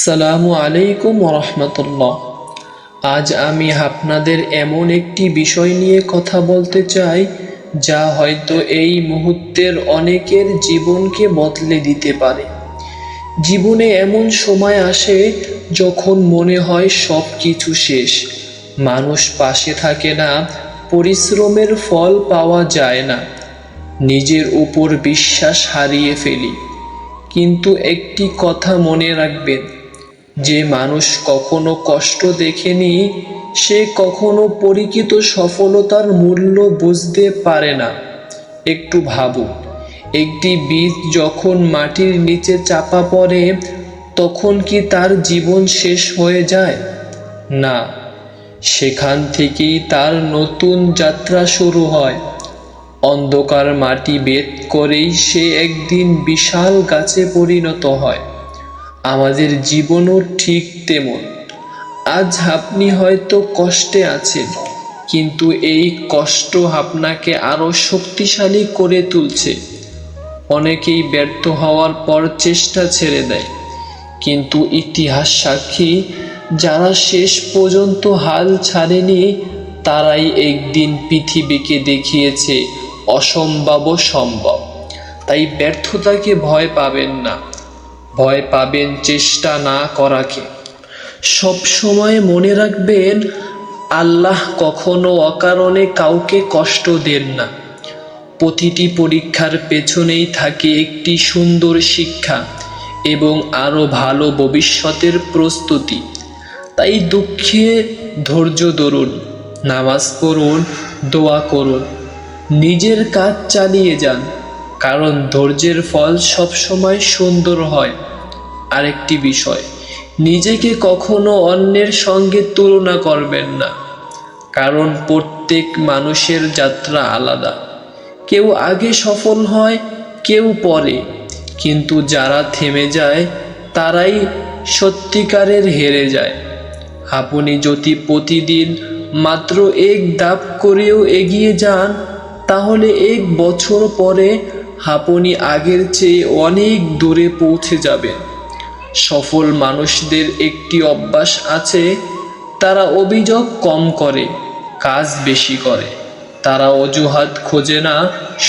আসসালামু আলাইকুম রহমতুল্লাহ। আজ আমি আপনাদের এমন একটি বিষয় নিয়ে কথা বলতে চাই যা হয়তো এই মুহূর্তের অনেকের জীবনকে বদলে দিতে পারে। জীবনে এমন সময় আসে যখন মনে হয় সব কিছু শেষ, মানুষ পাশে থাকে না, পরিশ্রমের ফল পাওয়া যায় না, নিজের উপর বিশ্বাস হারিয়ে ফেলি। কিন্তু একটি কথা মনে রাখবেন, যে মানুষ কখনো কষ্ট দেখেনি সে কখনো পরিচিত সফলতার মূল্য বুঝতে পারে না। একটু ভাবুন, একটি বীজ যখন মাটির নিচে চাপা পড়ে তখন কি তার জীবন শেষ হয়ে যায়? না, সেখান থেকেই তার নতুন যাত্রা শুরু হয়। অন্ধকার মাটি ভেদ করেই সে একদিন বিশাল গাছে পরিণত হয়। আমাদের জীবনও ঠিক তেমন। আজ আপনি হয়তো কষ্টে আছেন, কিন্তু এই কষ্ট আপনাকে আরো শক্তিশালী করে তুলছে। অনেকেই ব্যর্থ হওয়ার পর চেষ্টা ছেড়ে দেয়, কিন্তু ইতিহাস সাক্ষী, যারা শেষ পর্যন্ত হাল ছাড়েনি তারাই একদিন পৃথিবীকে দেখিয়েছে অসম্ভবও সম্ভব। তাই ব্যর্থতাকে ভয় পাবেন না, ভয় পাবেন চেষ্টা না করাকে। সব সময় মনে রাখবেন, আল্লাহ কখনো অকারণে কাউকে কষ্ট দেন না। প্রতিটি পরীক্ষার পেছনেই থাকে একটি সুন্দর শিক্ষা এবং আরো ভালো ভবিষ্যতের প্রস্তুতি। তাই দুঃখে ধৈর্য ধরুন, নামাজ পড়ুন, দোয়া করুন, নিজের কাজ চালিয়ে যান, কারণ ধৈর্যের ফল সবসময় সুন্দর হয়। আরেকটি বিষয়, নিজেকে কখনো অন্যের সঙ্গে তুলনা করবেন না, কারণ প্রত্যেক মানুষের যাত্রা আলাদা। কেউ আগে সফল হয়, কেউ পরে, কিন্তু যারা থেমে যায় তারাই সত্যিকারের হেরে যায়। আপনি যদি প্রতিদিন মাত্র এক ধাপ করেও এগিয়ে যান, তাহলে এক বছর পরে আপনি আগের চেয়ে অনেক দূরে পৌঁছে যাবেন। সফল মানুষদের একটি অভ্যাস আছে, তারা অভিযোগ কম করে, কাজ বেশি করে। তারা অজুহাত খোঁজে না,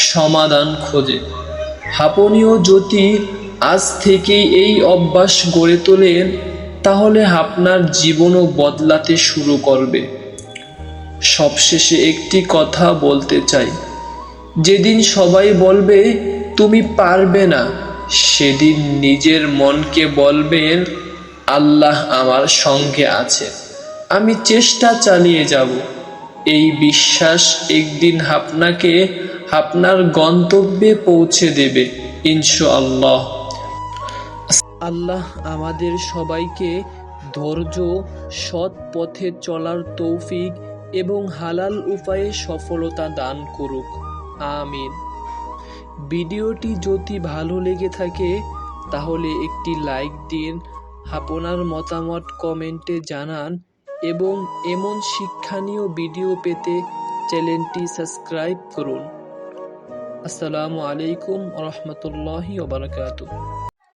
সমাধান খোঁজে। আপনিও যদি আজ থেকেই এই অভ্যাস গড়ে তোলেন, তাহলে আপনার জীবনও বদলাতে শুরু করবে। সবশেষে একটি কথা বলতে চাই, যেদিন সবাই বলবে তুমি পারবে না, সেদিন নিজের মনকে বলবেন, আল্লাহ আমার সঙ্গে আছে, আমি চেষ্টা চালিয়ে যাব। এই বিশ্বাস একদিন আপনাকে আপনার গন্তব্যে পৌঁছে দেবে, ইনশাআল্লাহ। আল্লাহ আমাদের সবাইকে ধৈর্য, সৎ পথে চলার তৌফিক এবং হালাল উপায়ে সফলতা দান করুক, আমিন। ভিডিওটি যদি ভালো লেগে থাকে তাহলে একটি লাইক দিন, আপনার মতামত কমেন্টে জানান এবং এমন শিক্ষণীয় ভিডিও পেতে চ্যানেলটি সাবস্ক্রাইব করুন। আসসালামু আলাইকুম রহমতুল্লাহি ওয়া বারাকাতুহু।